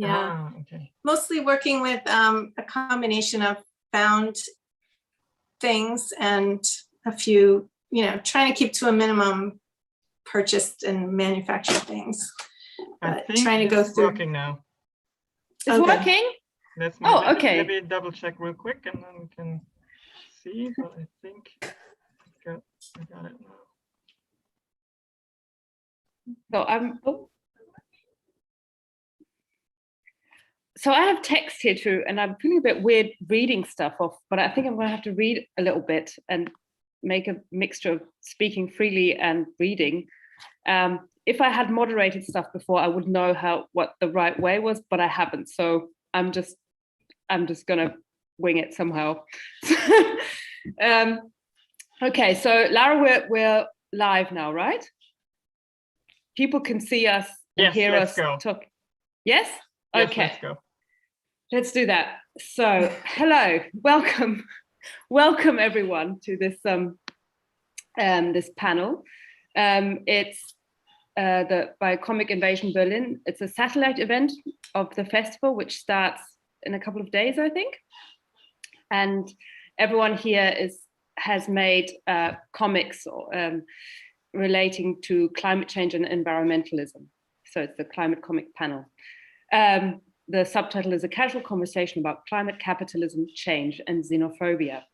Yeah. Okay. Mostly working with a combination of found things and a few, trying to keep to a minimum purchased and manufactured things. I But think trying to go it's through. working now. It's working? Let's okay. Maybe double check real quick and then we can see, but I think I got it now. So I have text here too, and I'm feeling a bit weird reading stuff off, but I think I'm going to have to read a little bit and make a mixture of speaking freely and reading. If I had moderated stuff before, I would know what the right way was, but I haven't. So I'm just gonna wing it somehow. Okay, so Lara, we're live now, right? People can see us and hear us talk. Yes? Okay. Let's go. Let's do that. So, hello, welcome everyone to this this panel. It's by Comic Invasion Berlin. It's a satellite event of the festival, which starts in a couple of days, I think. And everyone here has made comics relating to climate change and environmentalism. So it's the climate comic panel. The subtitle is A Casual Conversation About Climate, Capitalism, Change, and Xenophobia.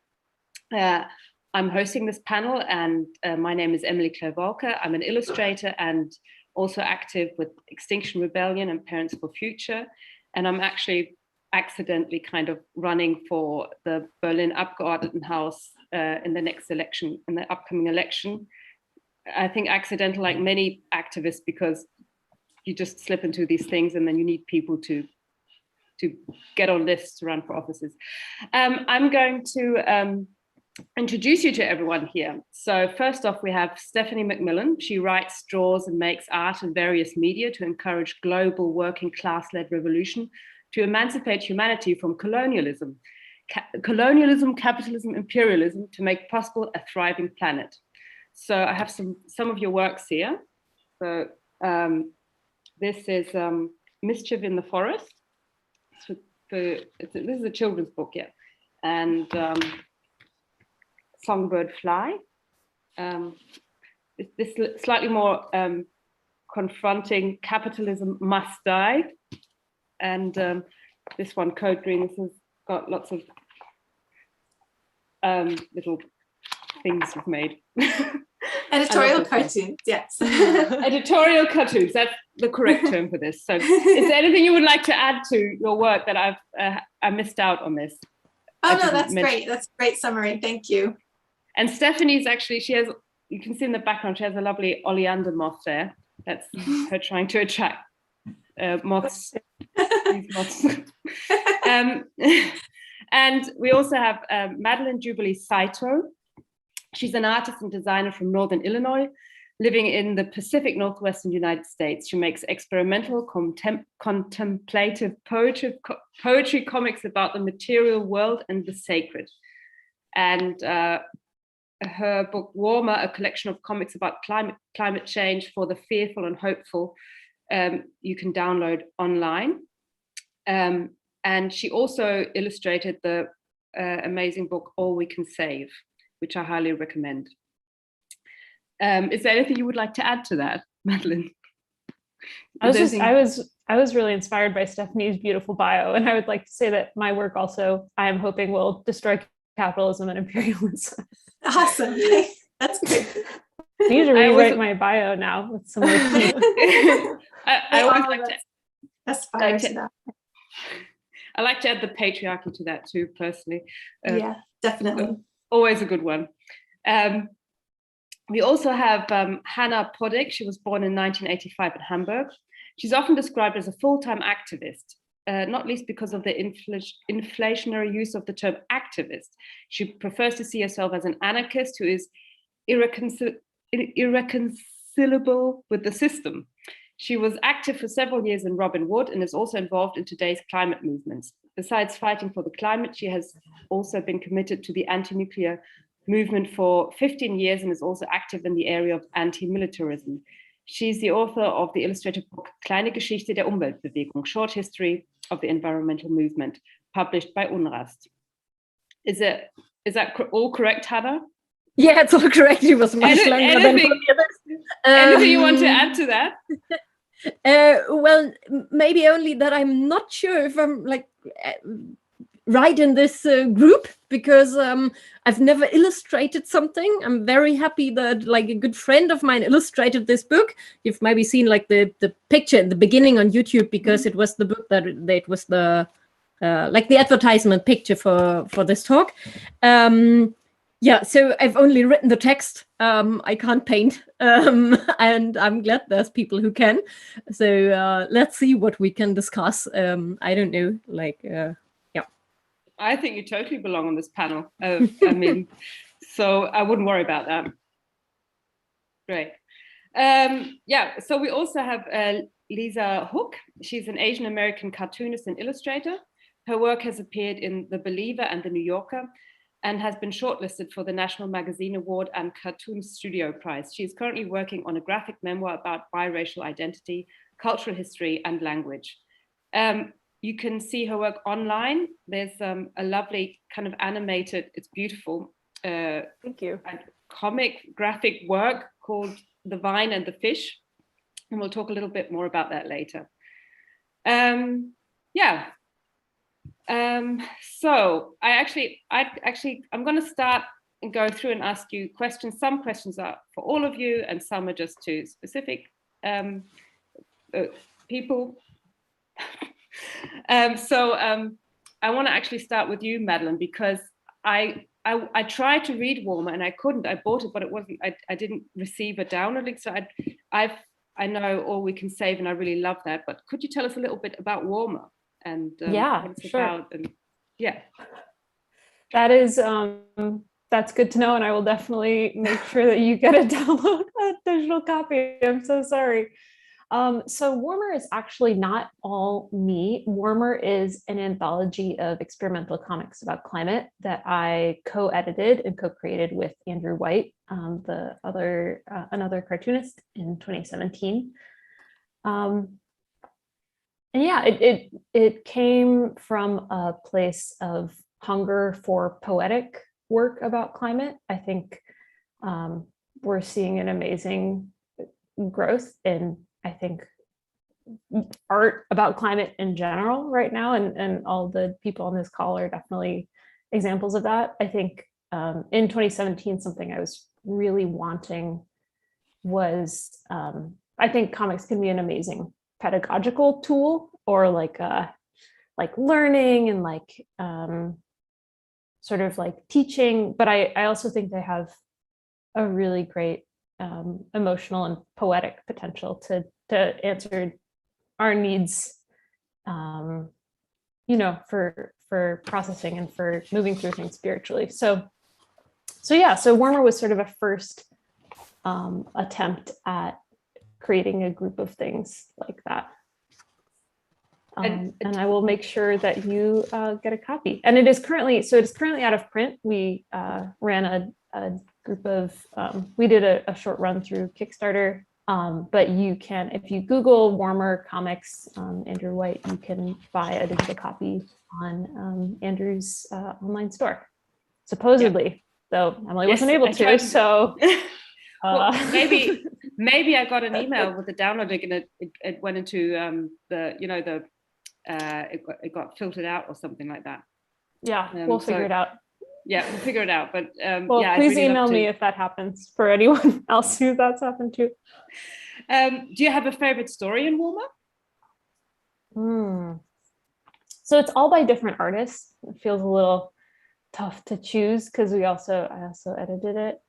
I'm hosting this panel, and my name is Emily Claire Walker. I'm an illustrator and also active with Extinction Rebellion and Parents for Future. And I'm actually accidentally kind of running for the Berlin Abgeordnetenhaus in the next election, in the upcoming election. I think accidental, like many activists, because you just slip into these things and then you need people to get on lists to run for offices. I'm going to introduce you to everyone here. So first off, we have Stephanie McMillan. She writes, draws, and makes art in various media to encourage global working class-led revolution to emancipate humanity from colonialism, capitalism, imperialism, to make possible a thriving planet. So I have some of your works here. So this is Mischief in the Forest. This is a children's book, yeah. And Songbird Fly. This slightly more confronting Capitalism Must Die. And this one, Code Green, this has got lots of little things you've made. Editorial cartoons, yes. Editorial cartoons, that's the correct term for this. So is there anything you would like to add to your work that I missed out on this? Oh no, that's great. That's a great summary, thank you. And Stephanie's actually, you can see in the background, she has a lovely oleander moth there. That's her trying to attract moths. These moths. And we also have Madeline Jubilee Saito. She's an artist and designer from Northern Illinois, living in the Pacific Northwestern United States. She makes experimental contemplative poetry comics about the material world and the sacred. And her book Warmer, a collection of comics about climate change for the fearful and hopeful, you can download online. And she also illustrated the amazing book All We Can Save, which I highly recommend. Is there anything you would like to add to that, Madeline? I was really inspired by Stephanie's beautiful bio, and I would like to say that my work also, I am hoping, will destroy capitalism and imperialism. Awesome, that's great. I need to rewrite my bio now with some more I always like to aspire to that. I like to add the patriarchy to that too, personally. Yeah, definitely. Always a good one. We also have Hannah Podek. She was born in 1985 in Hamburg. She's often described as a full-time activist, not least because of the inflationary use of the term activist. She prefers to see herself as an anarchist who is irreconcilable with the system. She was active for several years in Robin Wood and is also involved in today's climate movements. Besides fighting for the climate, she has also been committed to the anti-nuclear movement for 15 years and is also active in the area of anti-militarism. She's the author of the illustrated book Kleine Geschichte der Umweltbewegung, Short History of the Environmental Movement, published by Unrast. Is that all correct, Hannah? Yeah, it's all correct. It was much longer than the others. Anything you want to add to that? Well, maybe only that I'm not sure if I'm like right in this group, because I've never illustrated something. I'm very happy that like a good friend of mine illustrated this book. You've maybe seen like the picture in the beginning on YouTube, because it was the book that it was the like the advertisement picture for this talk. Yeah, so I've only written the text. I can't paint, and I'm glad there's people who can. So let's see what we can discuss. I don't know, like, yeah. I think you totally belong on this panel. I mean, so I wouldn't worry about that. Great. Yeah, so we also have Lisa Hook. She's an Asian American cartoonist and illustrator. Her work has appeared in The Believer and The New Yorker, and has been shortlisted for the National Magazine Award and Cartoon Studio Prize. She is currently working on a graphic memoir about biracial identity, cultural history, and language. You can see her work online. There's a lovely kind of animated, it's beautiful. Thank you. Comic graphic work called The Vine and the Fish. And we'll talk a little bit more about that later. Yeah. So I'm going to start and go through and ask you questions. Some questions are for all of you, and some are just to specific people. I want to actually start with you, Madeline, because I tried to read Warmer and I couldn't. I bought it, but it wasn't. I didn't receive a download link. So I know All We Can Save, and I really love that. But could you tell us a little bit about Warmer? And yeah, what it's sure. about? And yeah, that is that's good to know, and I will definitely make sure that you get a download a digital copy. I'm so sorry. So Warmer is actually not all me. Warmer is an anthology of experimental comics about climate that I co-edited and co-created with Andrew White, another cartoonist, in 2017. And yeah, it came from a place of hunger for poetic work about climate. I think we're seeing an amazing growth in, I think, art about climate in general right now, and all the people on this call are definitely examples of that. I think in 2017, something I was really wanting was, I think comics can be an amazing pedagogical tool, or like learning and like sort of like teaching, but I also think they have a really great emotional and poetic potential to answer our needs, you know, for processing and for moving through things spiritually. So Warmer was sort of a first attempt at creating a group of things like that. And I will make sure that you get a copy. And it is currently out of print. We ran a group of, we did a short run through Kickstarter, but you can, if you Google Warmer Comics, Andrew White, you can buy a digital copy on Andrew's online store, supposedly, though Emily wasn't able to, so. Well, maybe I got an email with the download link and it went into it got filtered out or something like that. Yeah, we'll figure it out. Yeah, we'll figure it out. But well, yeah, please really email me if that happens for anyone else who that's happened to. Do you have a favorite story in Warmer? So it's all by different artists. It feels a little tough to choose because I also edited it.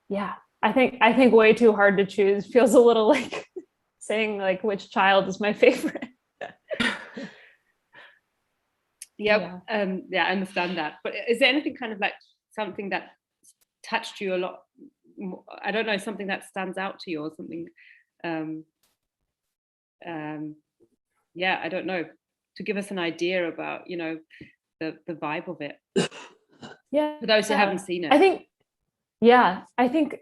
Yeah, I think way too hard to choose. Feels a little like saying like which child is my favorite. Yep. Yeah, I understand that. But is there anything kind of like something that touched you a lot? I don't know, something that stands out to you or something. Yeah, I don't know. To give us an idea about, you know, the vibe of it. Yeah. For those who haven't seen it. I think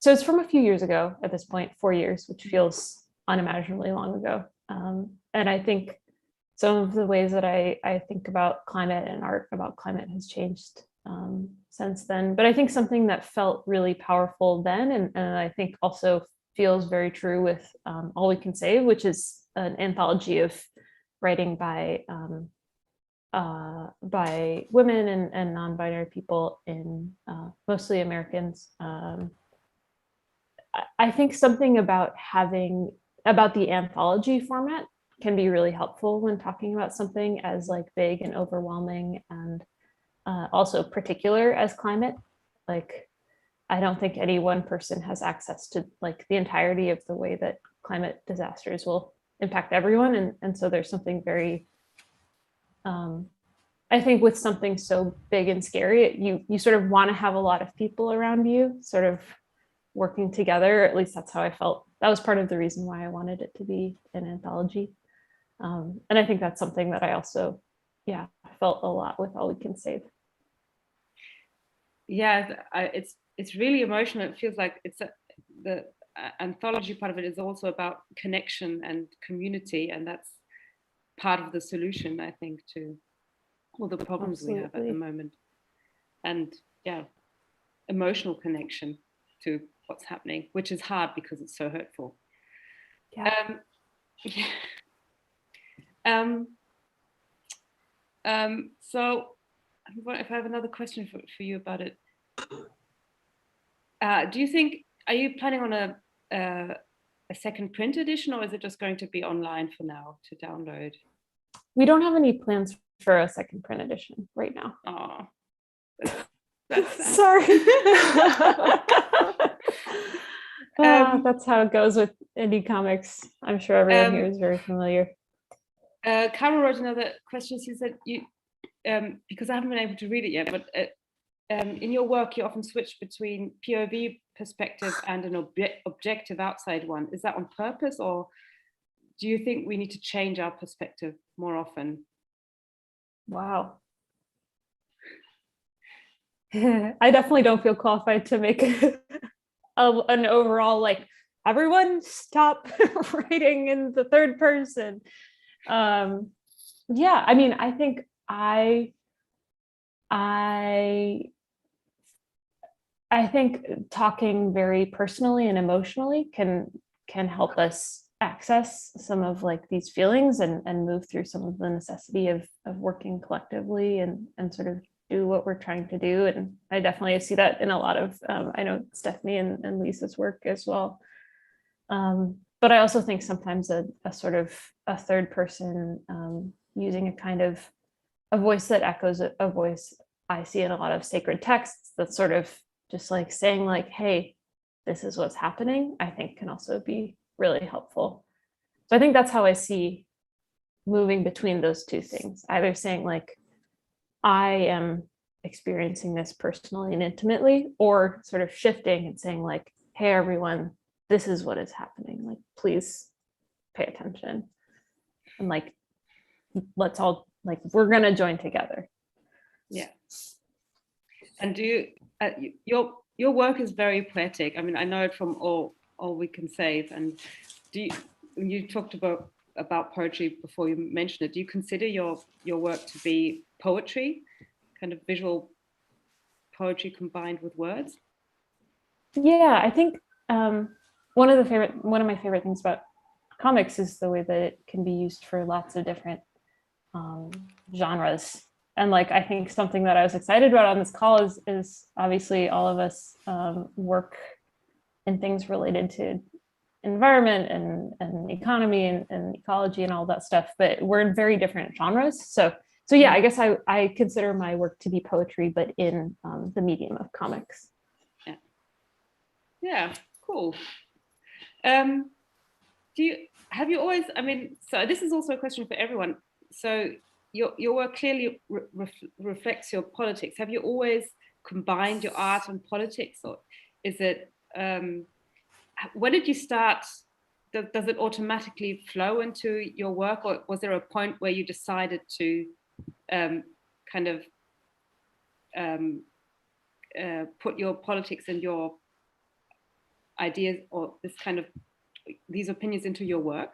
so it's from a few years ago at this point, 4 years, which feels unimaginably long ago. And I think some of the ways that I think about climate and art about climate has changed since then. But I think something that felt really powerful then, and I think also feels very true with All We Can Save, which is an anthology of writing by women and non-binary people in mostly Americans. I think something about the anthology format can be really helpful when talking about something as like big and overwhelming and also particular as climate. Like, I don't think any one person has access to like the entirety of the way that climate disasters will impact everyone. And so there's something very, I think with something so big and scary, you sort of want to have a lot of people around you sort of working together. At least that's how I felt. That was part of the reason why I wanted it to be an anthology. And I think that's something that I also, felt a lot with All We Can Save. Yeah, it's really emotional. It feels like the anthology part of it is also about connection and community, and that's part of the solution, I think, to all the problems we have at the moment. And emotional connection to what's happening, which is hard because it's so hurtful. So if I have another question for you about it, do you think, are you planning on a second print edition, or is it just going to be online for now to download? We don't have any plans for a second print edition right now. Oh, that's sad. Sorry. That's how it goes with indie comics. I'm sure everyone here is very familiar. Carol wrote another question. She said, because I haven't been able to read it yet, but in your work, you often switch between POV perspective and an objective outside one. Is that on purpose, or do you think we need to change our perspective more often? Wow. I definitely don't feel qualified to make an overall, like, everyone stop writing in the third person. Yeah, I mean, I think I think talking very personally and emotionally can help us access some of like these feelings and move through some of the necessity of working collectively and sort of do what we're trying to do. And I definitely see that in a lot of, I know Stephanie and Lisa's work as well. But I also think sometimes a sort of a third person using a kind of a voice that echoes a voice I see in a lot of sacred texts that's sort of just like saying like, hey, this is what's happening, I think can also be really helpful. So I think that's how I see moving between those two things, either saying like, I am experiencing this personally and intimately, or sort of shifting and saying like, hey, everyone, this is what is happening. Like, please pay attention. And like, let's all, like, we're going to join together. Yeah. And do you, your work is very poetic. I mean, I know it from All We Can Save. And when you talked about poetry before, you mentioned it, do you consider your work to be poetry, kind of visual poetry combined with words? Yeah, I think one of my favorite things about comics is the way that it can be used for lots of different genres. And like, I think something that I was excited about on this call is obviously all of us work in things related to environment and economy and ecology and all that stuff, but we're in very different genres. So yeah, I guess I consider my work to be poetry, but in the medium of comics. Yeah, cool. Have you always, I mean, so this is also a question for everyone. So your work clearly reflects your politics. Have you always combined your art and politics, or is it, when did you start? Does it automatically flow into your work, or was there a point where you decided to kind of put your politics and your ideas or these opinions into your work?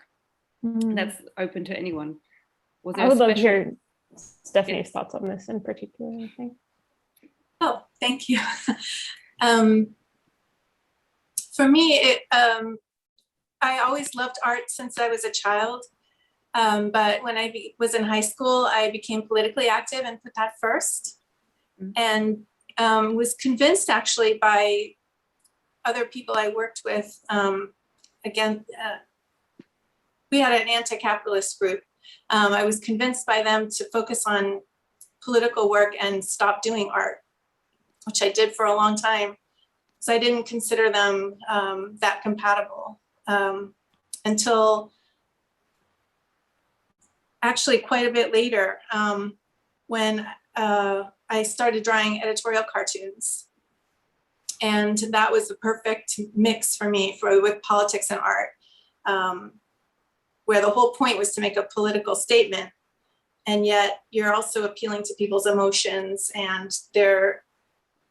That's open to anyone. Was there I would love to special- hear Stephanie's thoughts on this in particular, I think. Oh, thank you. For me, I always loved art since I was a child. But when I was in high school, I became politically active and put that first. And was convinced actually by other people I worked with. Again, we had an anti-capitalist group. I was convinced by them to focus on political work and stop doing art, which I did for a long time. So I didn't consider them that compatible until actually quite a bit later, when I started drawing editorial cartoons. And that was the perfect mix for me with politics and art, where the whole point was to make a political statement. And yet you're also appealing to people's emotions, and they're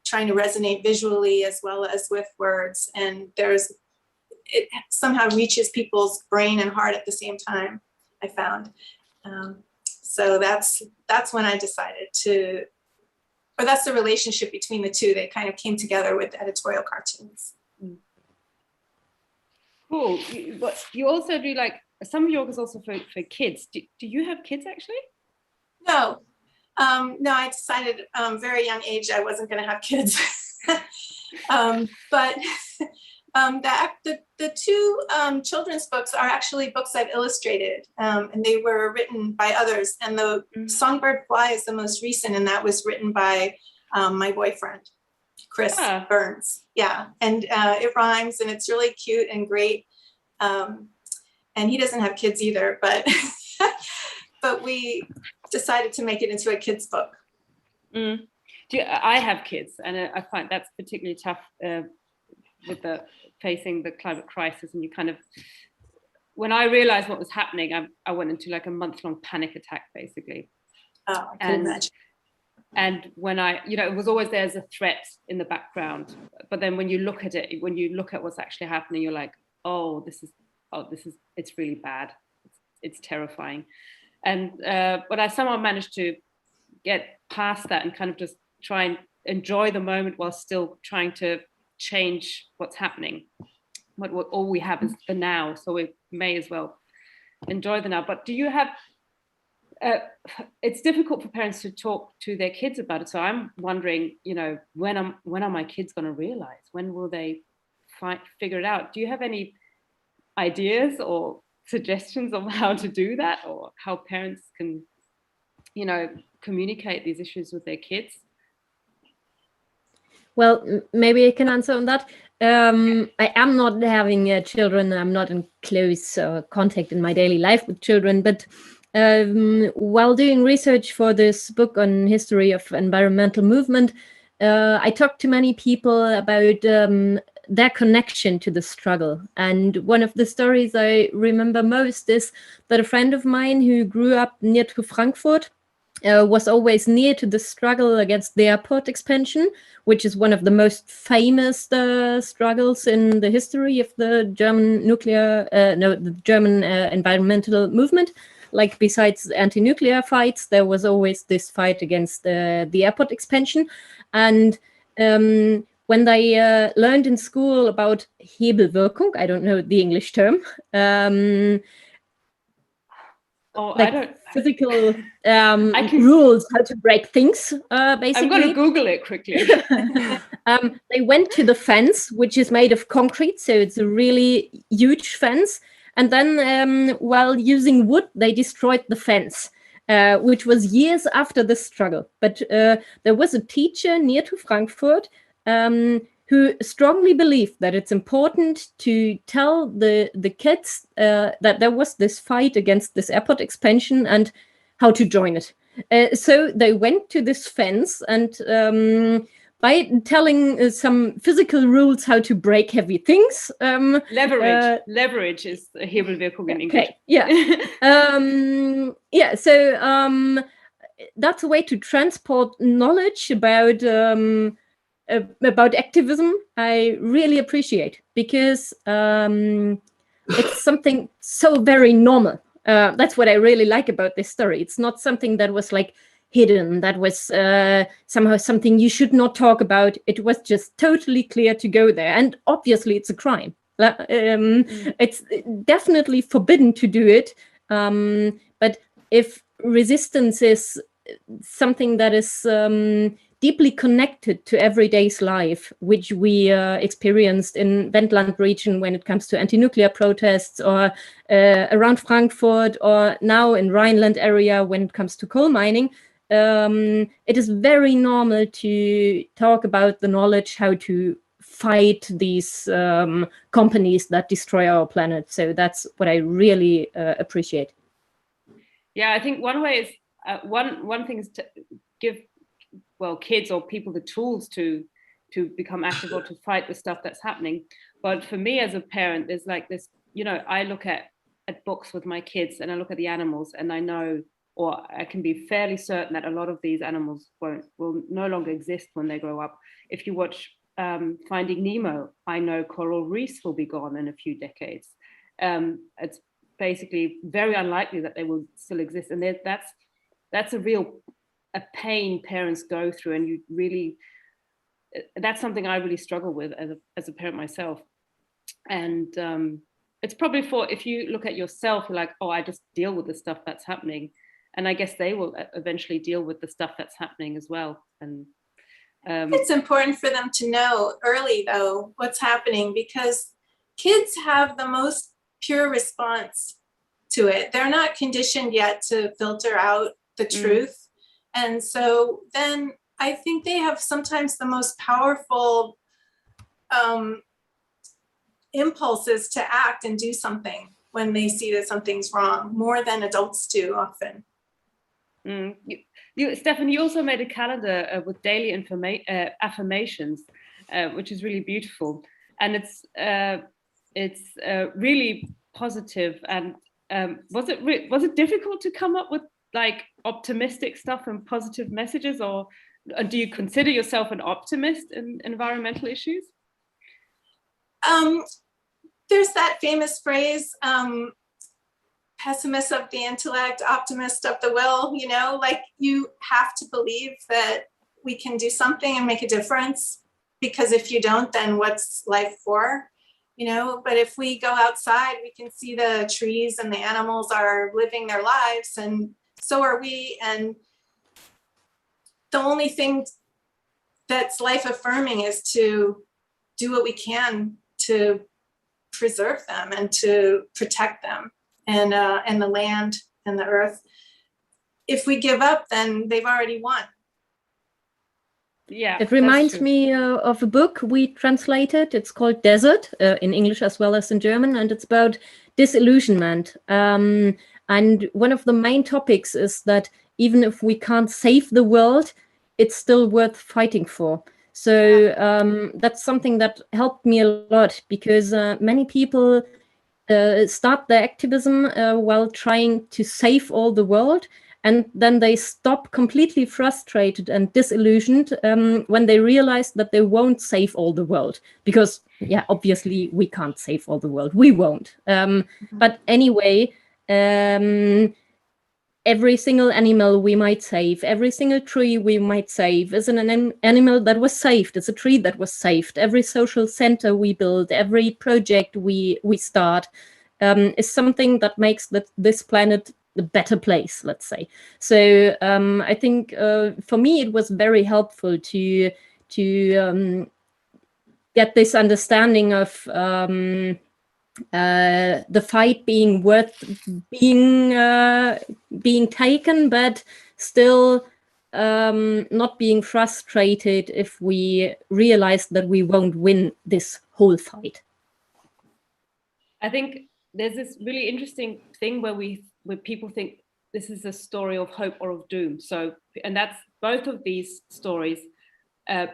trying to resonate visually as well as with words. And it somehow reaches people's brain and heart at the same time, I found. So that's when I decided or that's the relationship between the two. They kind of came together with editorial cartoons. Cool. But you also do some of your work is also for kids. Do you have kids actually? No. No, I decided very young age I wasn't going to have kids. But the two children's books are actually books I've illustrated, and they were written by others. And the Songbird Fly is the most recent, and that was written by my boyfriend, Chris Burns. Yeah, and it rhymes, and it's really cute and great. And he doesn't have kids either, but but we decided to make it into a kid's book. I have kids, and I find that's particularly tough with facing the climate crisis. And you when I realized what was happening, I went into a month-long panic attack, basically. Oh, I can imagine. And when it was always there as a threat in the background. But then when you look at it, when you look at what's actually happening, you're like, it's really bad. It's terrifying. And but I somehow managed to get past that and just try and enjoy the moment while still trying to change what's happening. What all we have is the now, so we may as well enjoy the now. But do you have it's difficult for parents to talk to their kids about it, so I'm wondering, when are my kids going to realize? When will they figure it out? Do you have any ideas or suggestions of how to do that, or how parents can communicate these issues with their kids? Well, maybe I can answer on that. I am not having children. I'm not in close contact in my daily life with children. But while doing research for this book on history of environmental movement, I talked to many people about their connection to the struggle. And one of the stories I remember most is that a friend of mine who grew up near to Frankfurt was always near to the struggle against the airport expansion, which is one of the most famous struggles in the history of the German environmental movement. Like, besides anti-nuclear fights, there was always this fight against the airport expansion. And when they learned in school about Hebelwirkung, I don't know the English term, I don't. Physical rules how to break things, basically. I'm going to Google it quickly. They went to the fence, which is made of concrete, so it's a really huge fence. And then while using wood, they destroyed the fence, which was years after the struggle. But there was a teacher near to Frankfurt who strongly believed that it's important to tell the kids that there was this fight against this airport expansion and how to join it. So they went to this fence, and by telling some physical rules how to break heavy things. Leverage is Hebelwirkung in English. Okay, yeah. So that's a way to transport knowledge about about activism, I really appreciate, because it's something so very normal. That's what I really like about this story. It's not something that was like hidden, that was somehow something you should not talk about. It was just totally clear to go there. And obviously it's a crime. It's definitely forbidden to do it. But if resistance is something that is deeply connected to everyday's life, which we experienced in Wendland region when it comes to anti-nuclear protests, or around Frankfurt, or now in Rhineland area when it comes to coal mining, it is very normal to talk about the knowledge how to fight these companies that destroy our planet. So that's what I really appreciate. Yeah, I think one way is one thing is to give kids or people the tools to become active or to fight the stuff that's happening. But for me as a parent, there's like this, I look at books with my kids and I look at the animals, and I know, or I can be fairly certain that a lot of these animals will no longer exist when they grow up. If you watch Finding Nemo, I know coral reefs will be gone in a few decades. It's basically very unlikely that they will still exist, and that's a pain parents go through, and you really, that's something I really struggle with as a parent myself. And it's probably if you look at yourself, you're like, oh, I just deal with the stuff that's happening, and I guess they will eventually deal with the stuff that's happening as well. And it's important for them to know early, though, what's happening, because kids have the most pure response to it. They're not conditioned yet to filter out the truth. And so then I think they have sometimes the most powerful impulses to act and do something when they see that something's wrong, more than adults do often. Stefan, you also made a calendar with daily affirmations, which is really beautiful, and it's really positive. And was it difficult to come up with like optimistic stuff and positive messages, or do you consider yourself an optimist in environmental issues? There's that famous phrase, pessimist of the intellect, optimist of the will, like you have to believe that we can do something and make a difference, because if you don't, then what's life for? But if we go outside, we can see the trees and the animals are living their lives, and so are we. And the only thing that's life affirming is to do what we can to preserve them and to protect them, and the land and the earth. If we give up, then they've already won. Yeah, it reminds me of a book we translated. It's called Desert, in English as well as in German, and it's about disillusionment. And one of the main topics is that even if we can't save the world, it's still worth fighting for. So that's something that helped me a lot, because many people start their activism while trying to save all the world, and then they stop completely frustrated and disillusioned when they realize that they won't save all the world, because obviously we can't save all the world, we won't. But anyway, every single animal we might save, every single tree we might save is an animal that was saved, it's a tree that was saved. Every social center we build, every project we start is something that makes this planet a better place, let's say. So I think for me it was very helpful to get this understanding of the fight being worth being taken, but still not being frustrated if we realize that we won't win this whole fight. I think there's this really interesting thing where people think this is a story of hope or of doom. So, and that's both of these stories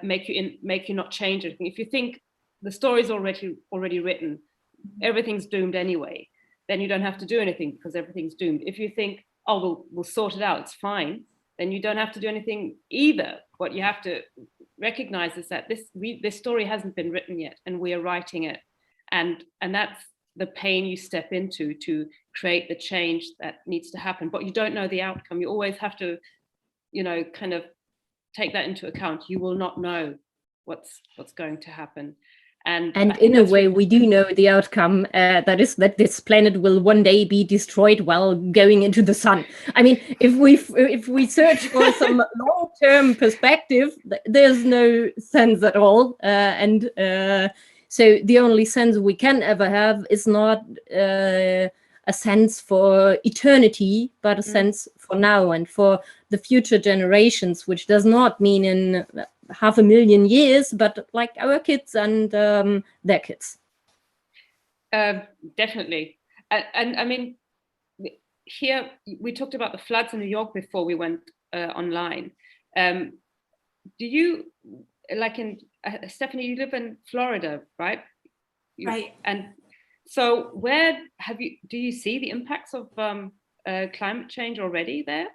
make you not change anything. If you think the story's already written, everything's doomed anyway, then you don't have to do anything because everything's doomed. If you think, oh, we'll sort it out, it's fine, then you don't have to do anything either. What you have to recognizes that this story hasn't been written yet, and we are writing it, and that's the pain you step into to create the change that needs to happen. But you don't know the outcome. You always have to, kind of take that into account. You will not know what's going to happen. And in a way, we do know the outcome. That is that this planet will one day be destroyed while going into the sun. I mean, if we search for some long-term perspective, there's no sense at all. So the only sense we can ever have is not a sense for eternity, but a sense for now and for the future generations, which does not mean in 500,000 years, but like our kids and their kids. Definitely. And I mean, here we talked about the floods in New York before we went online. Do you, like Stephanie, you live in Florida, right? Right. And so where do you see the impacts of climate change already there?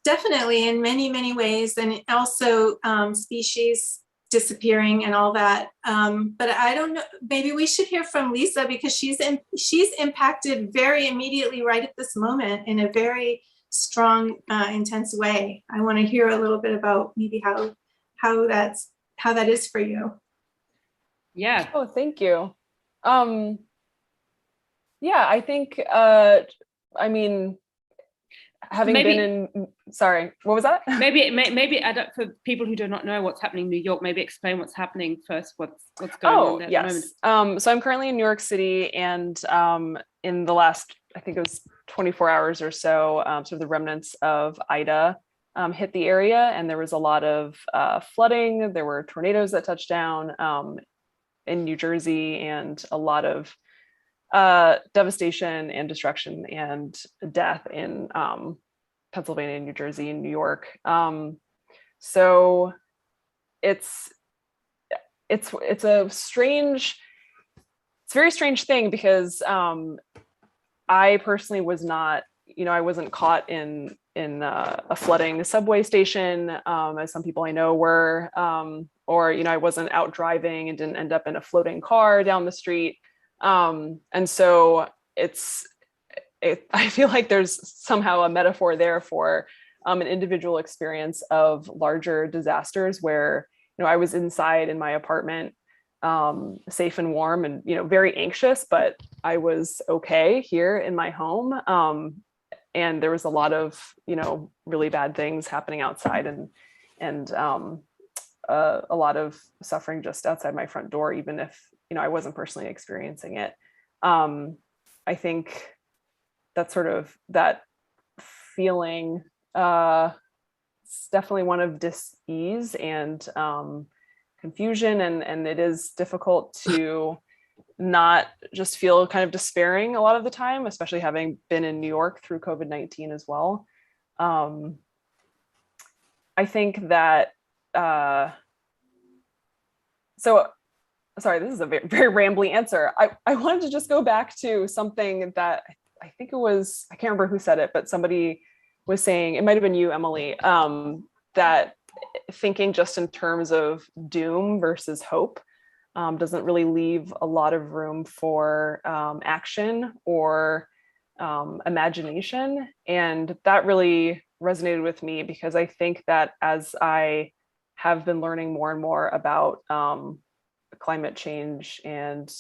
Definitely, in many, many ways, and also species disappearing and all that. But I don't know, maybe we should hear from Lisa, because she's impacted very immediately right at this moment in a very strong, intense way. I want to hear a little bit about maybe how that is for you. Yeah. Oh, thank you. Yeah, I think, I mean, having been in, sorry, what was that? Maybe for people who do not know what's happening in New York, maybe explain what's happening first, what's going on there at the moment. So I'm currently in New York City, and in the last, I think it was 24 hours or so, sort of the remnants of Ida hit the area, and there was a lot of flooding. There were tornadoes that touched down in New Jersey, and a lot of devastation and destruction and death in Pennsylvania, New Jersey, and New York. So it's a very strange thing, because I personally was not, I wasn't caught in a flooding subway station, as some people I know were, or I wasn't out driving and didn't end up in a floating car down the street. And so I feel like there's somehow a metaphor there for an individual experience of larger disasters where, I was inside in my apartment, safe and warm and, very anxious, but I was okay here in my home. And there was a lot of, really bad things happening outside, and a lot of suffering just outside my front door, even if, I wasn't personally experiencing it. I think that sort of that feeling, it's definitely one of dis-ease and confusion, and it is difficult to not just feel kind of despairing a lot of the time, especially having been in New York through COVID-19 as well. I think that, so sorry, this is a very, very rambly answer. I wanted to just go back to something that I think it was, I can't remember who said it, but somebody was saying, it might've been you, Emily, that thinking just in terms of doom versus hope doesn't really leave a lot of room for action or imagination. And that really resonated with me, because I think that as I have been learning more and more about climate change and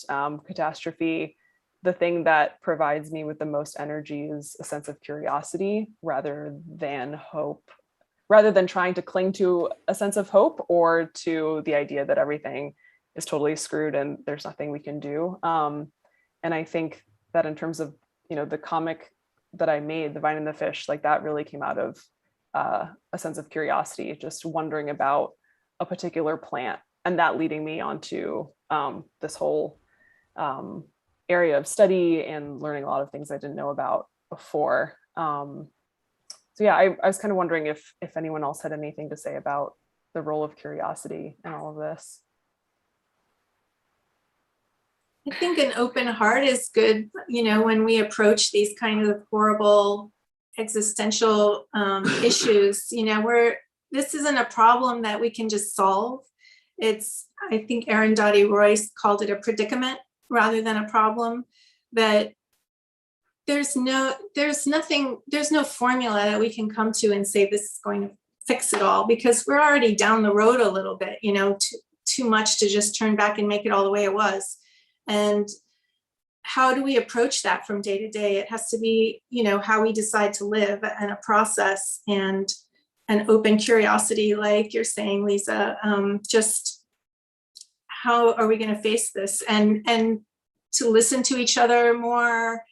catastrophe, the thing that provides me with the most energy is a sense of curiosity rather than hope, rather than trying to cling to a sense of hope or to the idea that everything is totally screwed and there's nothing we can do. And I think that in terms of, the comic that I made, The Vine and the Fish, like that really came out of a sense of curiosity, just wondering about a particular plant, and that leading me onto this whole area of study and learning a lot of things I didn't know about before. So yeah, I was kind of wondering if anyone else had anything to say about the role of curiosity in all of this. I think an open heart is good, when we approach these kind of horrible existential issues. this isn't a problem that we can just solve. It's, I think Arundhati Royce called it a predicament rather than a problem, that there's no formula that we can come to and say this is going to fix it all, because we're already down the road a little bit, too much to just turn back and make it all the way it was. And how do we approach that from day to day? It has to be, how we decide to live, and a process, and an open curiosity, like you're saying, Lisa. Just how are we going to face this, and to listen to each other more.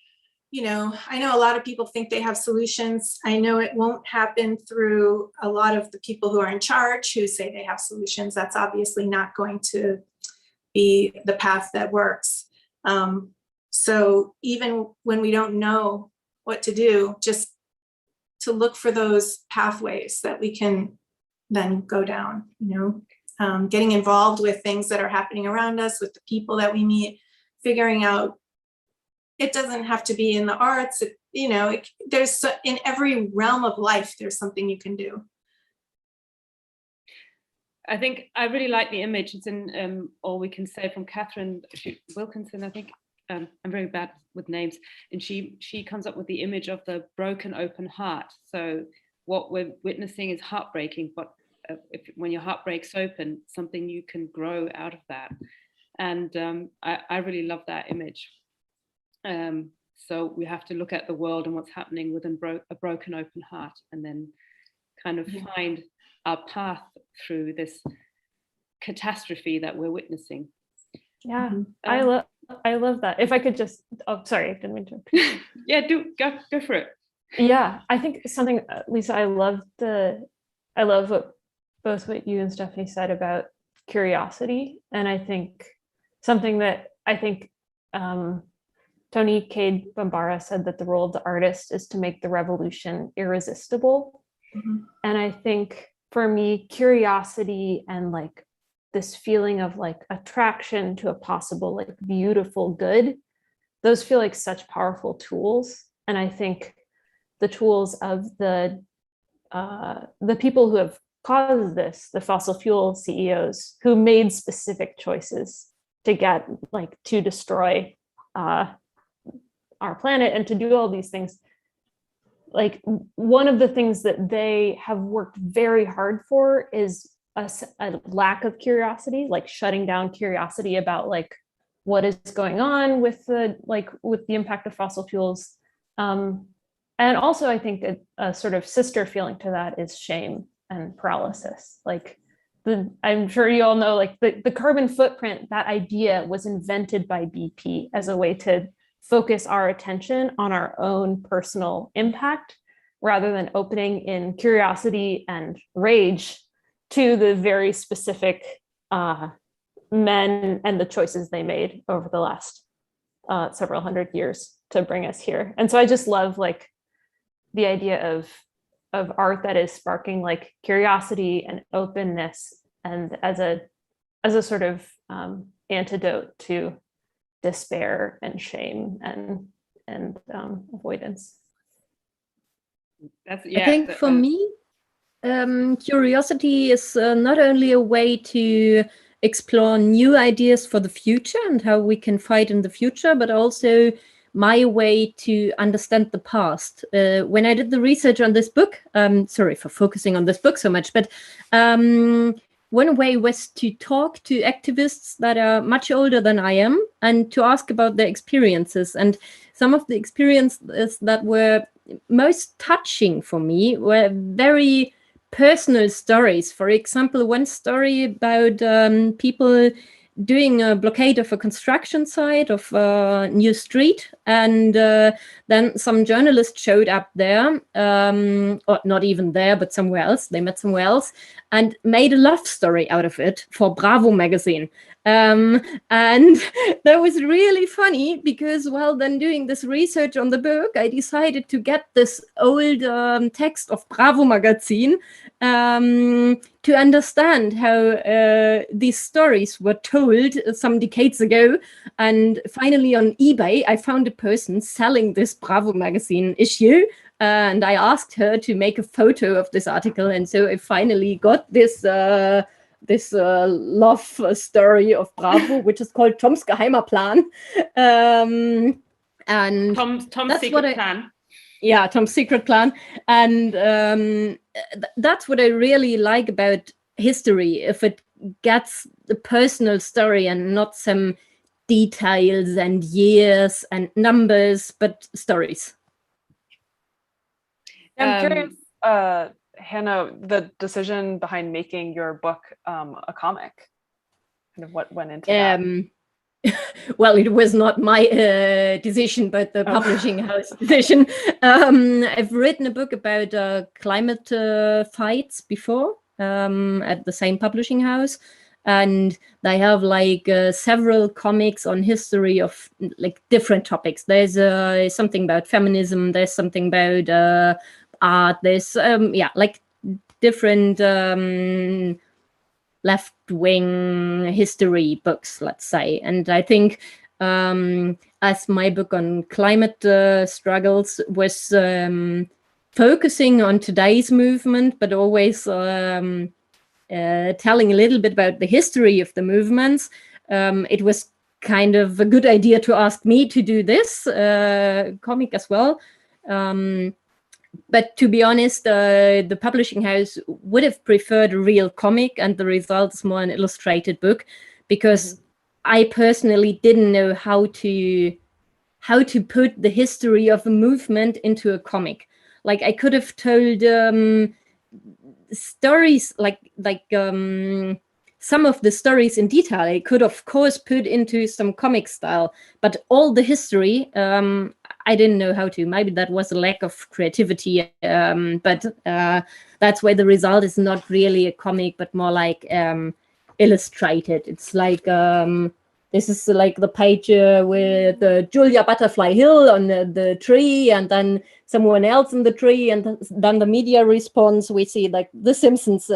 I know a lot of people think they have solutions. I know it won't happen through a lot of the people who are in charge who say they have solutions. That's obviously not going to be the path that works. So even when we don't know what to do, just to look for those pathways that we can then go down, getting involved with things that are happening around us, with the people that we meet, figuring out, it doesn't have to be in the arts, there's in every realm of life, there's something you can do. I think I really like the image. It's in All We Can Say from Catherine Wilkinson, I think. I'm very bad with names, and she comes up with the image of the broken open heart. So what we're witnessing is heartbreaking, but when your heart breaks open, something you can grow out of that. And I really love that image. So we have to look at the world and what's happening within a broken open heart, and then kind of find our path through this catastrophe that we're witnessing. Yeah, I love that. If I could just, sorry, I didn't mean to. Yeah, go for it. Yeah, I think something, Lisa, I love what you and Stephanie said about curiosity. And I think something that Tony Cade Bambara said, that the role of the artist is to make the revolution irresistible. Mm-hmm. And I think for me, curiosity and like this feeling of like attraction to a possible like beautiful good, those feel like such powerful tools. And I think the tools of the people who have caused this, the fossil fuel CEOs who made specific choices to destroy our planet and to do all these things. Like, one of the things that they have worked very hard for is a lack of curiosity, like shutting down curiosity about like what is going on with the impact of fossil fuels. And also I think a sort of sister feeling to that is shame and paralysis. Like I'm sure you all know, like the carbon footprint, that idea was invented by BP as a way to focus our attention on our own personal impact rather than opening in curiosity and rage to the very specific men and the choices they made over the last several hundred years to bring us here. And so I just love like the idea of art that is sparking like curiosity and openness, and as a sort of antidote to despair and shame and avoidance. I think for me, curiosity is not only a way to explore new ideas for the future and how we can fight in the future, but also my way to understand the past. When I did the research on this book, sorry for focusing on this book so much, but one way was to talk to activists that are much older than I am and to ask about their experiences. And some of the experiences that were most touching for me were very personal stories. For example, one story about people doing a blockade of a construction site of a new street, and then some journalists showed up there, or not even there, but somewhere else. They met somewhere else and made a love story out of it for Bravo magazine. And that was really funny because while then doing this research on the book, I decided to get this old text of Bravo magazine to understand how these stories were told some decades ago. And finally on eBay, I found a person selling this Bravo magazine issue and I asked her to make a photo of this article, and so I finally got this love story of Bravo, which is called Toms Geheimer Plan. And Tom's that's secret what plan. Yeah, Tom's secret plan. And that's what I really like about history, if it gets the personal story and not some details and years and numbers, but stories. I'm curious, Hannah, the decision behind making your book a comic, kind of what went into that? Well, it was not my decision, but the publishing house decision. I've written a book about climate fights before at the same publishing house, and they have like several comics on history of like different topics. There's something about feminism. There's something about art. There's like different left-wing history books, let's say. And I think as my book on climate struggles was focusing on today's movement, but always telling a little bit about the history of the movements, it was kind of a good idea to ask me to do this comic as well. But to be honest, the publishing house would have preferred a real comic, and the result is more an illustrated book, because I personally didn't know how to put the history of a movement into a comic. Like I could have told stories like some of the stories in detail. I could of course put into some comic style, but all the history I didn't know how to. Maybe that was a lack of creativity, but that's why the result is not really a comic, but more like illustrated. It's like this is like the page with Julia Butterfly Hill on the tree, and then someone else in the tree, and then the media response. We see like the Simpsons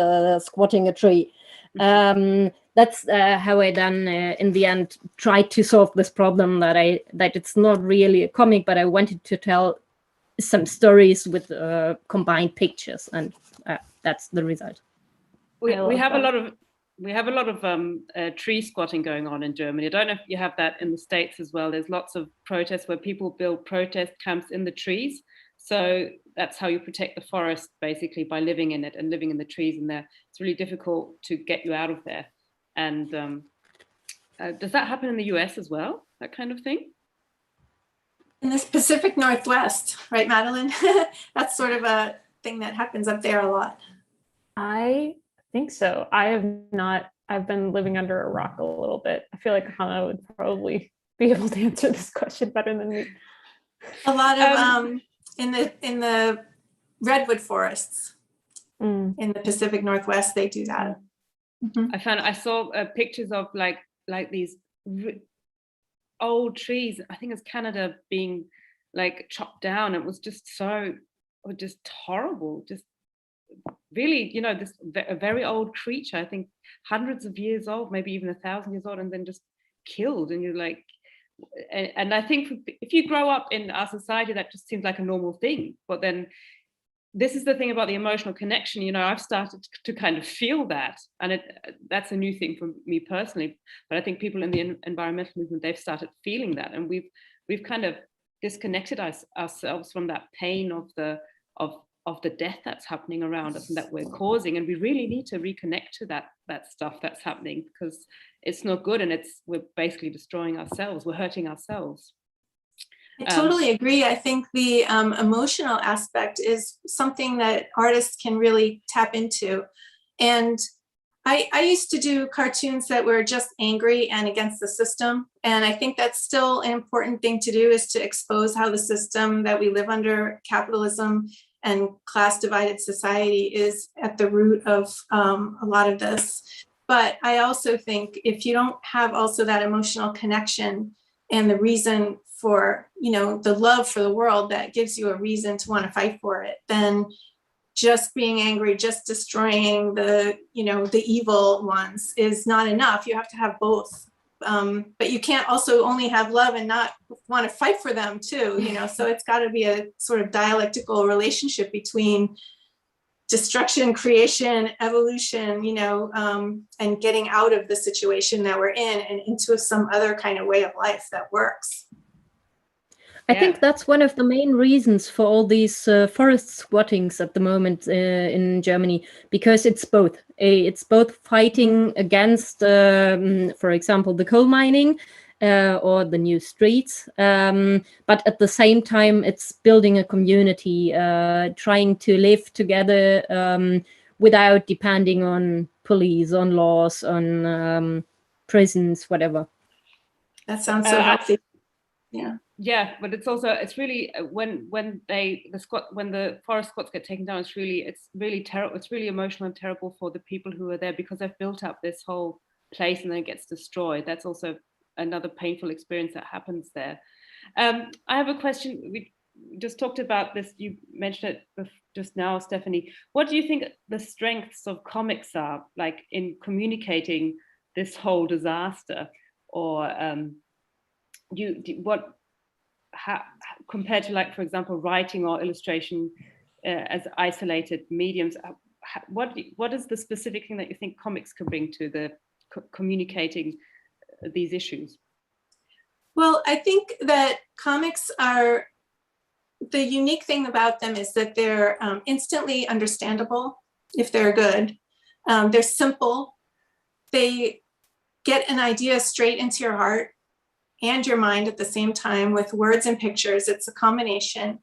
squatting a tree. That's how I then in the end tried to solve this problem, that it's not really a comic, but I wanted to tell some stories with combined pictures, and that's the result. We have a lot of tree squatting going on in Germany. I don't know if you have that in the States as well. There's lots of protests where people build protest camps in the trees. So that's how you protect the forest, basically, by living in it and living in the trees in there. It's really difficult to get you out of there. And does that happen in the US as well, that kind of thing? In the Pacific Northwest, right, Madeline? That's sort of a thing that happens up there a lot. I think so. I've been living under a rock a little bit. I feel like Hannah would probably be able to answer this question better than me. A lot of in the redwood forests in the Pacific Northwest, they do that. I saw pictures of like these old trees. I think it's Canada being like chopped down. It was just horrible. Just really, this a very old creature. I think hundreds of years old, maybe even 1,000 years old, and then just killed. And you're like, and I think if you grow up in our society, that just seems like a normal thing. But then this is the thing about the emotional connection. I've started to kind of feel that, and that's a new thing for me personally. But I think people in the environmental movement, they've started feeling that, and we've kind of disconnected ourselves from that pain of the death that's happening around us and that we're causing. And we really need to reconnect to that stuff that's happening, because it's not good, and we're basically destroying ourselves. We're hurting ourselves. I totally agree. I think the emotional aspect is something that artists can really tap into. And I used to do cartoons that were just angry and against the system. And I think that's still an important thing to do, is to expose how the system that we live under, capitalism and class divided society, is at the root of a lot of this. But I also think if you don't have also that emotional connection and the reason for, the love for the world that gives you a reason to want to fight for it, then just being angry, just destroying the evil ones is not enough. You have to have both but you can't also only have love and not want to fight for them too, you know. So it's got to be a sort of dialectical relationship between destruction, creation, evolution, you know, and getting out of the situation that we're in and into some other kind of way of life that works. I think that's one of the main reasons for all these forest squattings at the moment in Germany, because it's both. It's both fighting against, for example, the coal mining or the new streets, but at the same time, it's building a community, trying to live together without depending on police, on laws, on prisons, whatever. That sounds so healthy. Yeah. Yeah, but it's really when the forest squats get taken down, it's really terrible. It's really emotional and terrible for the people who are there, because they've built up this whole place and then it gets destroyed. That's also another painful experience that happens there. I have a question. We just talked about this. You mentioned it just now, Stephanie. What do you think the strengths of comics are, like in communicating this whole disaster, or compared to, like, for example, writing or illustration as isolated mediums? What is the specific thing that you think comics can bring to the communicating these issues? Well, I think that comics are, the unique thing about them is that they're instantly understandable if they're good. They're simple. They get an idea straight into your heart and your mind at the same time with words and pictures. It's a combination.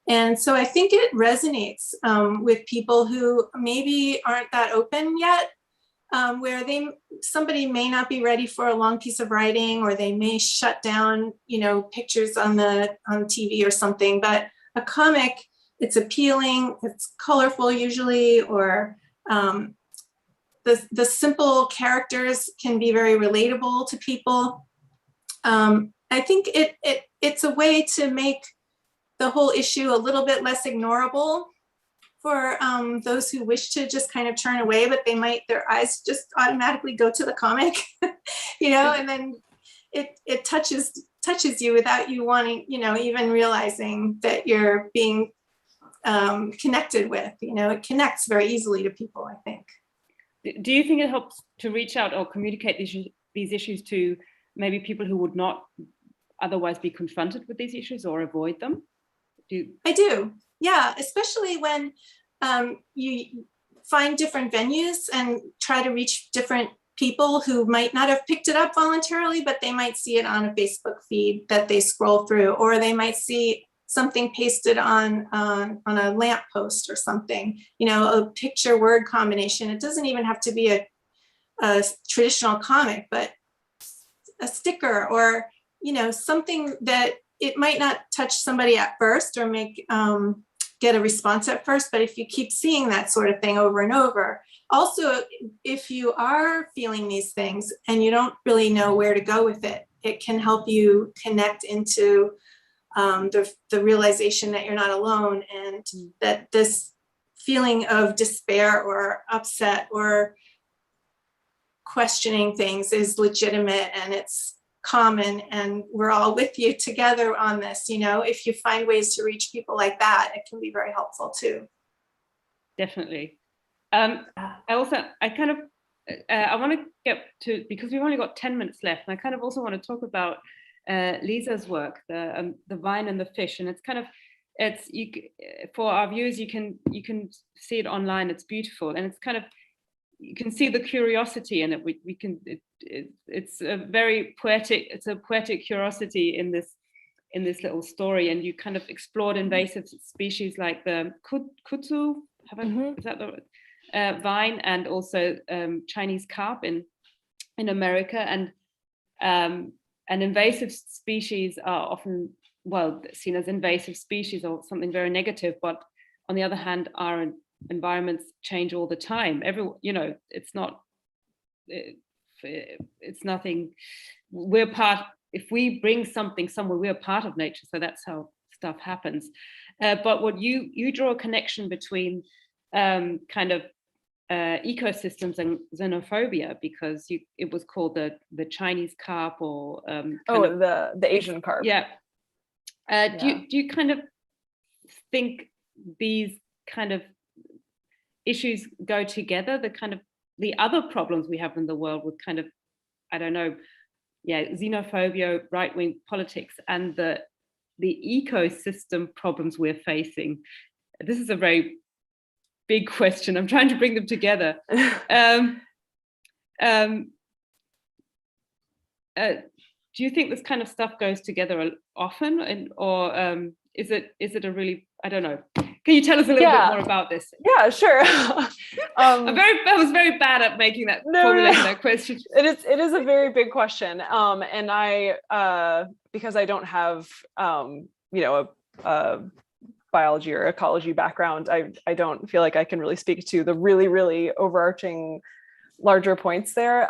And so I think it resonates with people who maybe aren't that open yet, where somebody may not be ready for a long piece of writing, or they may shut down, you know, pictures on TV or something. But a comic, it's appealing, it's colorful usually, or the simple characters can be very relatable to people. I think it's a way to make the whole issue a little bit less ignorable for those who wish to just kind of turn away, but their eyes just automatically go to the comic, you know, and then it touches you without you wanting, you know, even realizing that you're being connected with, you know. It connects very easily to people, I think. Do you think it helps to reach out or communicate these issues to maybe people who would not otherwise be confronted with these issues or avoid them? I do, yeah, especially when you find different venues and try to reach different people who might not have picked it up voluntarily, but they might see it on a Facebook feed that they scroll through, or they might see something pasted on a lamp post or something, you know, a picture word combination. It doesn't even have to be a traditional comic, but a sticker, or, you know, something that it might not touch somebody at first or make get a response at first, but if you keep seeing that sort of thing over and over. Also, if you are feeling these things and you don't really know where to go with it, it can help you connect into the realization that you're not alone, and that this feeling of despair or upset or questioning things is legitimate and it's common, and we're all with you together on this. You know, if you find ways to reach people like that, it can be very helpful too. Definitely. I want to get to, because we've only got 10 minutes left, and I kind of also want to talk about Lisa's work, the vine and the fish, and it's kind of, for our viewers, you can see it online. It's beautiful, and it's kind of, you can see the curiosity in it. It's a very poetic. It's a poetic curiosity in this little story, and you kind of explored invasive species like the kudzu. Is that the vine, and also Chinese carp in America, and invasive species are often, well, seen as invasive species or something very negative, but on the other hand, our environments change all the time. It's nothing. We're part. If we bring something somewhere, we're part of nature. So that's how stuff happens. But what you draw a connection between kind of ecosystems and xenophobia, because it was called the Chinese carp, or the Asian carp. Yeah. Yeah. Do you kind of think these kind of issues go together? The other problems we have in the world with kind of, I don't know, xenophobia, right-wing politics, and the ecosystem problems we're facing. This is a very big question. I'm trying to bring them together. Do you think this kind of stuff goes together often, or is it a really, I don't know. Can you tell us a little bit more about this? Yeah, sure. I was very bad at making that formulating that question. It is a very big question, and I because I don't have a biology or ecology background, I don't feel like I can really speak to the really overarching larger points there.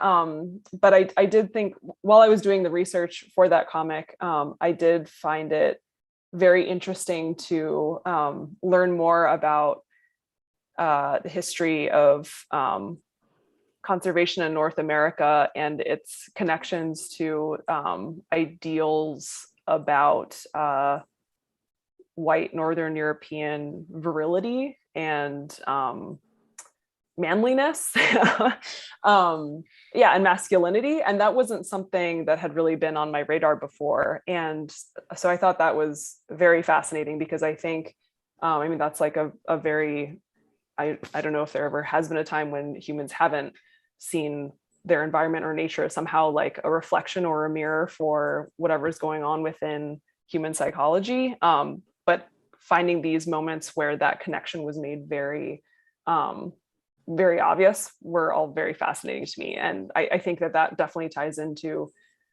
But I did think, while I was doing the research for that comic, I did find it very interesting to learn more about the history of conservation in North America and its connections to ideals about white Northern European virility and manliness, and masculinity. And that wasn't something that had really been on my radar before. And so I thought that was very fascinating, because I think, that's like a very, I don't know if there ever has been a time when humans haven't seen their environment or nature as somehow like a reflection or a mirror for whatever's going on within human psychology. But finding these moments where that connection was made very obvious were all very fascinating to me. And I think that definitely ties into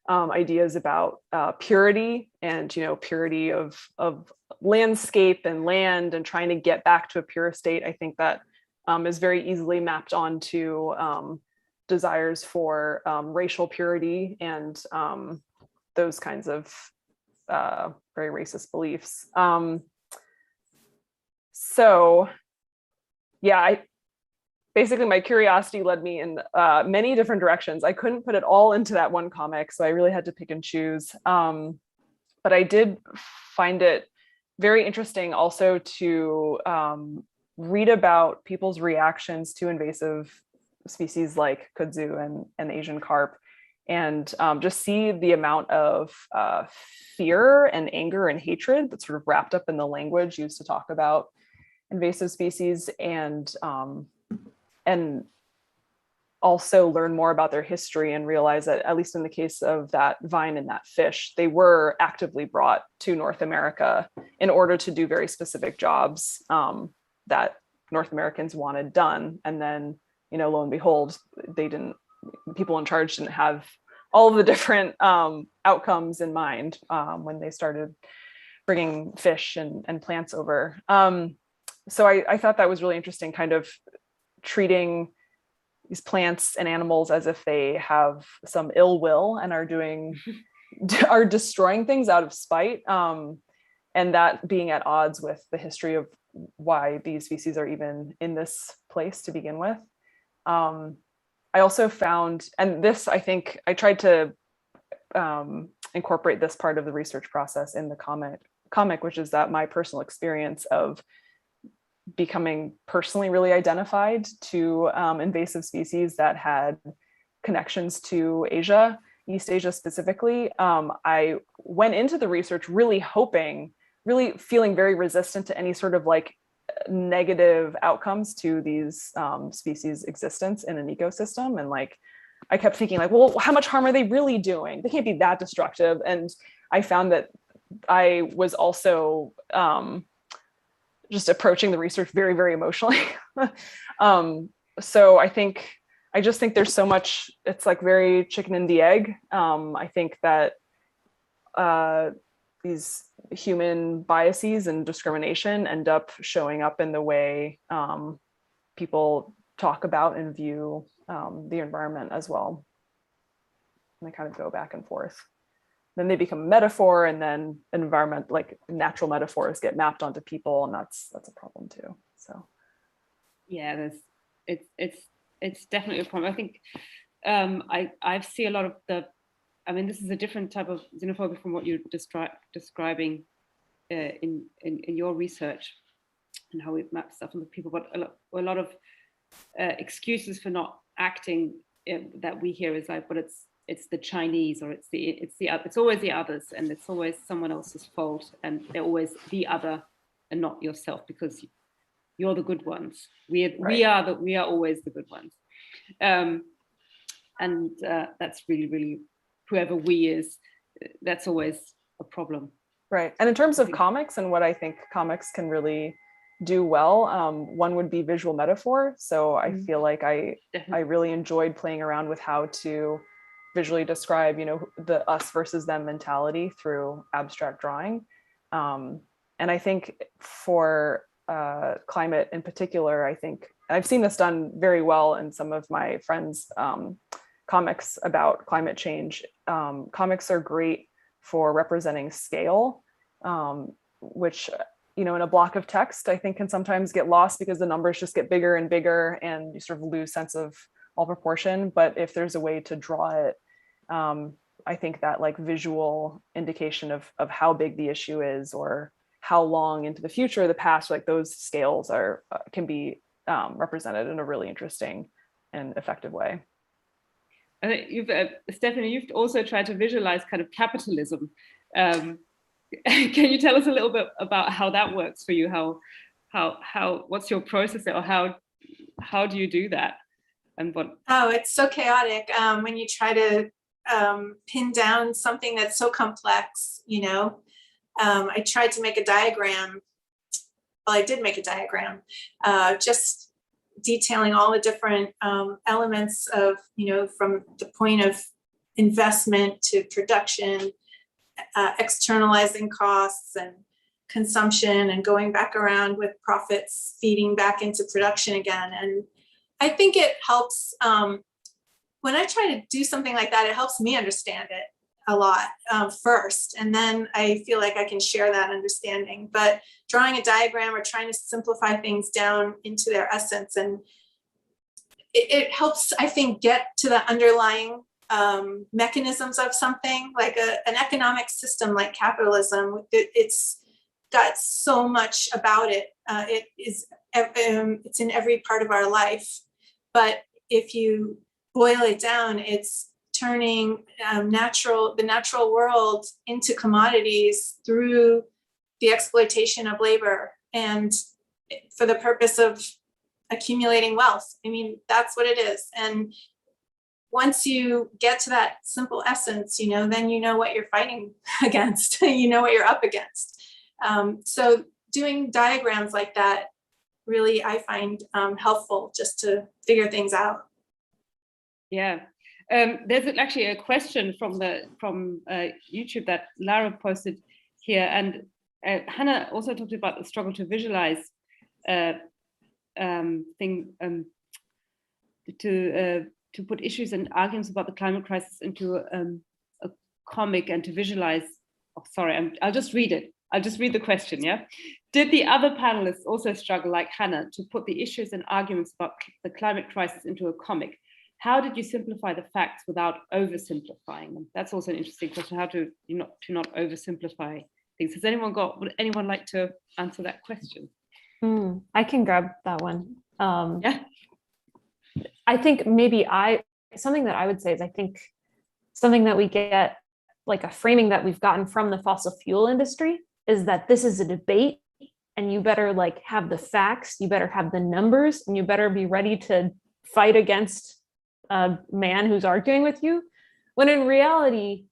ideas about purity and, purity of landscape and land, and trying to get back to a pure state. I think that is very easily mapped onto desires for racial purity and those kinds of very racist beliefs. Basically my curiosity led me in many different directions. I couldn't put it all into that one comic, so I really had to pick and choose. But I did find it very interesting also to read about people's reactions to invasive species like kudzu and Asian carp, and just see the amount of fear and anger and hatred that's sort of wrapped up in the language used to talk about invasive species, and also learn more about their history and realize that, at least in the case of that vine and that fish, they were actively brought to North America in order to do very specific jobs that North Americans wanted done. And then, lo and behold, people in charge didn't have all of the different outcomes in mind when they started bringing fish and plants over. So I thought that was really interesting, kind of treating these plants and animals as if they have some ill will and are destroying things out of spite, and that being at odds with the history of why these species are even in this place to begin with. I also found, and this, I think I tried to incorporate this part of the research process in the comic, which is that my personal experience of becoming personally really identified to invasive species that had connections to Asia, East Asia specifically. I went into the research really feeling very resistant to any sort of like negative outcomes to these species' existence in an ecosystem. And like, I kept thinking like, well, how much harm are they really doing? They can't be that destructive. And I found that I was also just approaching the research very, very emotionally. So I just think there's so much, it's like very chicken and the egg. I think that these human biases and discrimination end up showing up in the way people talk about and view the environment as well. And they kind of go back and forth. Then they become a metaphor, and then an environment, like natural metaphors, get mapped onto people, and that's a problem too. So yeah, it's definitely a problem. I think I see a lot of I mean, this is a different type of xenophobia from what you're describing in your research and how we've mapped stuff on the people, but a lot of excuses for not acting that we hear is like, but it's the Chinese, or it's always the others, and it's always someone else's fault, and they're always the other and not yourself, because you're the good ones. We are always the good ones, and that's really whoever we is. That's always a problem. Right. And in terms of comics and what I think comics can really do well, one would be visual metaphor. So I feel like I really enjoyed playing around with how to visually describe, the us versus them mentality through abstract drawing. And I think for climate in particular, I think I've seen this done very well in some of my friends' comics about climate change. Comics are great for representing scale, which, in a block of text, I think can sometimes get lost because the numbers just get bigger and bigger and you sort of lose sense of all proportion. But if there's a way to draw it, I think that like visual indication of how big the issue is, or how long into the future, the past, like those scales can be represented in a really interesting and effective way. I think Stephanie, you've also tried to visualize kind of capitalism. Can you tell us a little bit about how that works for you? How what's your process, or how do you do that? And what? Oh, it's so chaotic when you try to pin down something that's so complex. I tried to make a diagram. Well, I did make a diagram, just detailing all the different elements of, from the point of investment to production, externalizing costs and consumption, and going back around with profits feeding back into production again. And I think it helps when I try to do something like that, it helps me understand it a lot first, and then I feel like I can share that understanding. But drawing a diagram or trying to simplify things down into their essence, and it helps, I think, get to the underlying mechanisms of something like an economic system like capitalism. It's got so much about it. It's in every part of our life. But if you boil it down, it's turning the natural world into commodities through the exploitation of labor, and for the purpose of accumulating wealth. I mean, that's what it is. And once you get to that simple essence, then you know what you're fighting against. You know what you're up against. So doing diagrams like that really, I find helpful just to figure things out. Yeah. There's actually a question from YouTube that Lara posted here, and Hannah also talked about the struggle to visualize to put issues and arguments about the climate crisis into a comic, and to visualize. Oh, sorry, I'll just read it. I'll just read the question. Yeah. Did the other panelists also struggle, like Hannah, to put the issues and arguments about the climate crisis into a comic? How did you simplify the facts without oversimplifying them? That's also an interesting question. How to not oversimplify things. Would anyone like to answer that question? I can grab that one. Yeah. I think maybe something that I would say is, I think something that we get, like a framing that we've gotten from the fossil fuel industry, is that this is a debate, and you better like have the facts, you better have the numbers, and you better be ready to fight against a man who's arguing with you. When in reality,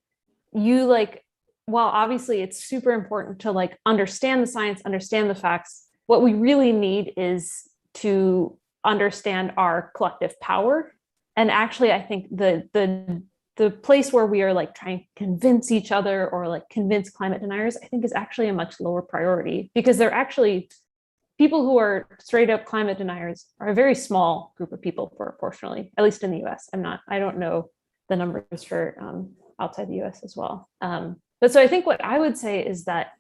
while obviously it's super important to like understand the science, understand the facts, what we really need is to understand our collective power. And actually, I think the place where we are like trying to convince each other, or like convince climate deniers, I think is actually a much lower priority, because they're actually people who are straight up climate deniers are a very small group of people proportionally, at least in the US. I don't know the numbers for outside the US as well. But so I think what I would say is that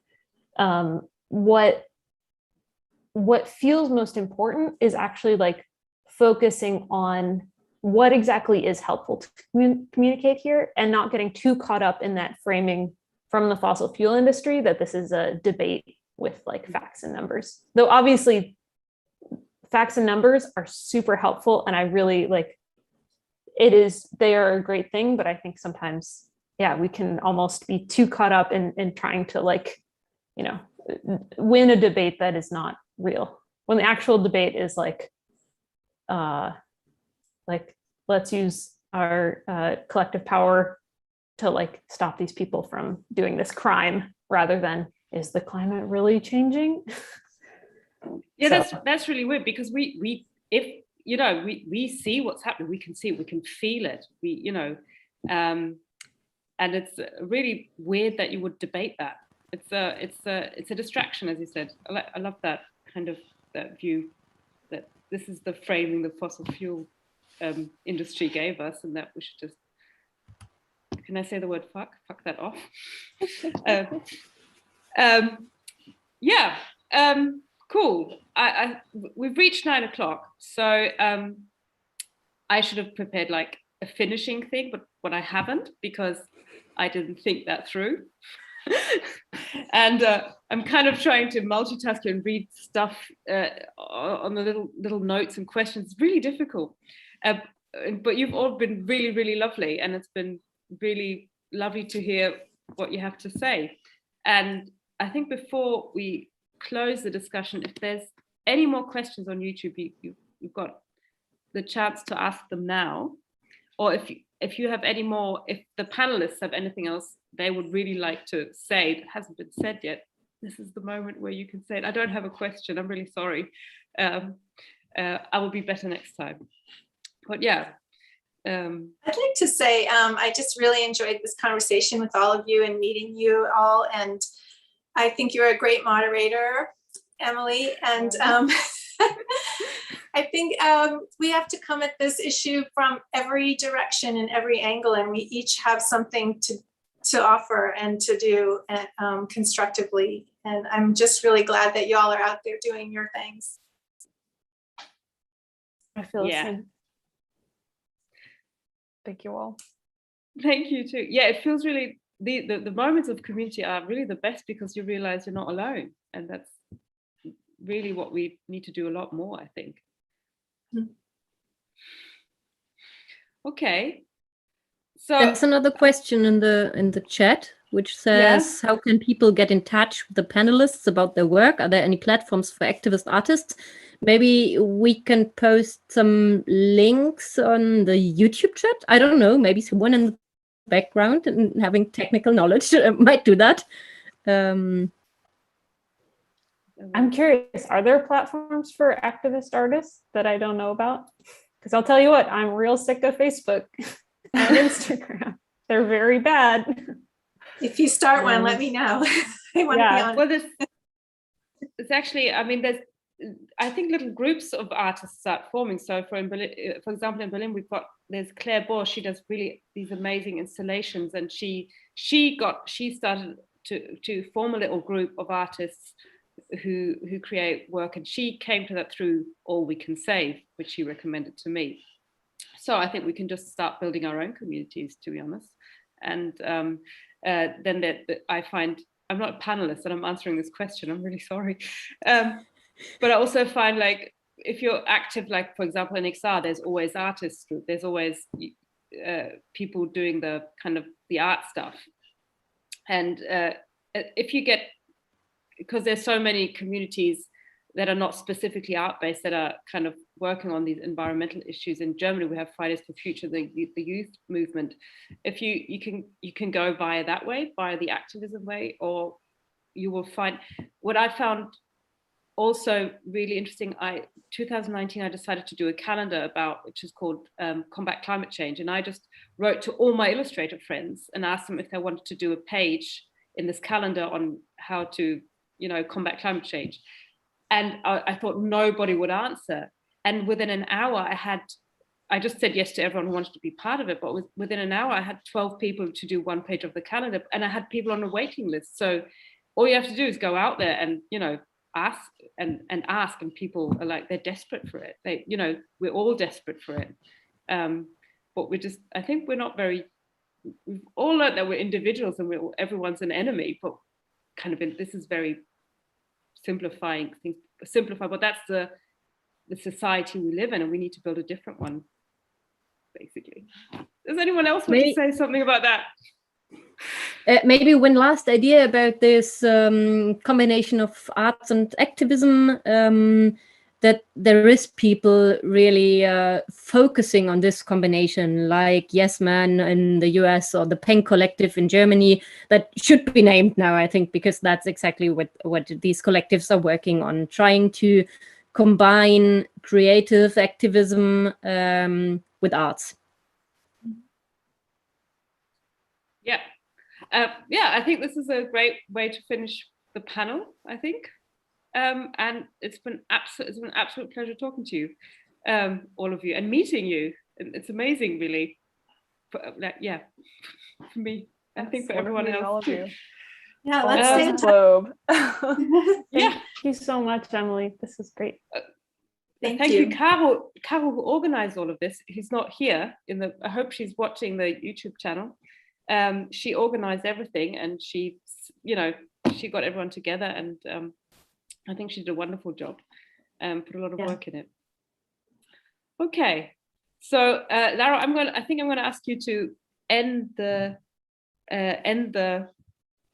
what feels most important is actually like focusing on what exactly is helpful to communicate here, and not getting too caught up in that framing from the fossil fuel industry that this is a debate with like facts and numbers. Though obviously facts and numbers are super helpful, and I really like they are a great thing, but I think sometimes, yeah, we can almost be too caught up in trying to like, you know, win a debate that is not real, when the actual debate is like let's use our collective power to like stop these people from doing this crime, rather than, is the climate really changing? Yeah, So- that's really weird, because we if you know we see what's happening, we can see it, we can feel it, and it's really weird that you would debate that. It's a distraction, as you said. I love that kind of that view, that this is the framing the fossil fuel industry gave us, and that we should just, can I say the word fuck that off? Cool. We've reached 9 o'clock, so I should have prepared like a finishing thing, but I haven't, because I didn't think that through. And I'm kind of trying to multitask and read stuff on the little notes and questions. It's really difficult. But you've all been really, really lovely, and it's been really lovely to hear what you have to say. And I think before we close the discussion, if there's any more questions on YouTube, you've got the chance to ask them now. Or if you have any more, if the panelists have anything else they would really like to say that hasn't been said yet, this is the moment where you can say it. I don't have a question, I'm really sorry. I will be better next time. But yeah. I'd like to say I just really enjoyed this conversation with all of you and meeting you all. And I think you're a great moderator, Emily. And I think we have to come at this issue from every direction and every angle, and we each have something to offer and to do constructively. And I'm just really glad that y'all are out there doing your things. I feel the Yeah. same. Thank you all. Thank you too. Yeah, it feels really, the moments of community are really the best, because you realize you're not alone. And that's really what we need to do a lot more, I think. Okay. So There's another question in the chat, which says, how can people get in touch with the panelists about their work? Are there any platforms for activist artists? Maybe we can post some links on the YouTube chat. I don't know, maybe someone in the background and having technical knowledge might do that. I'm curious, are there platforms for activist artists that I don't know about? Because I'll tell you what, I'm real sick of Facebook and Instagram. They're very bad. If you start one, let me know. I want to be on. Well, there's actually, I mean, I think little groups of artists start forming. So for example, in Berlin, there's Claire Bohr. She does really these amazing installations, and she started to form a little group of artists who create work, and she came to that through All We Can Save, which she recommended to me. So I think we can just start building our own communities, to be honest. And then I find, I'm not a panelist and I'm answering this question, I'm really sorry. But I also find, like, if you're active, like for example in XR, there's always artists group, there's always people doing the kind of the art stuff. And if you get, because there's so many communities that are not specifically art-based that are kind of working on these environmental issues. In Germany, we have Fridays for Future, the youth movement. If you can go via that way, via the activism way, or you will find, what I found also really interesting, 2019, I decided to do a calendar which is called Combat Climate Change. And I just wrote to all my illustrator friends and asked them if they wanted to do a page in this calendar on how to, combat climate change. And I thought nobody would answer. And within an hour, I just said yes to everyone who wanted to be part of it. But within an hour, I had 12 people to do one page of the calendar, and I had people on a waiting list. So all you have to do is go out there and, ask and people are like, they're desperate for it. They, you know, we're all desperate for it. But I think we're not very, we've all learned that we're individuals and everyone's an enemy, but this is very simplifying things, but that's the society we live in, and we need to build a different one, basically. Does anyone else want to say something about that? Maybe one last idea about this combination of arts and activism, that there is people really focusing on this combination, like Yes Man in the US or the Pen Collective in Germany, that should be named now, I think, because that's exactly what these collectives are working on, trying to combine creative activism with arts. Yeah. I think this is a great way to finish the panel, I think. And it's been an absolute pleasure talking to you, all of you, and meeting you. It's amazing, really. For me, I think for everyone else all of you. Yeah, let's stay in touch. Globe. Yeah. Thank you so much, Emily. This is great. Thank you. Carol, who organized all of this, who's not here I hope she's watching the YouTube channel. She organized everything, and she got everyone together, and I think she did a wonderful job. Put a lot of work in it. Okay, so Lara, I think I'm going to ask you to end the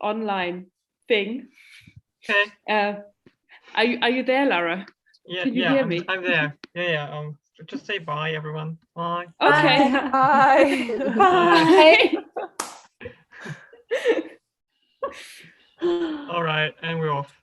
online thing. Okay. Are you there, Lara? Yeah, Can you hear me? I'm there. Yeah. Just say bye, everyone. Bye. Okay. Bye. Bye. All right, and we're off.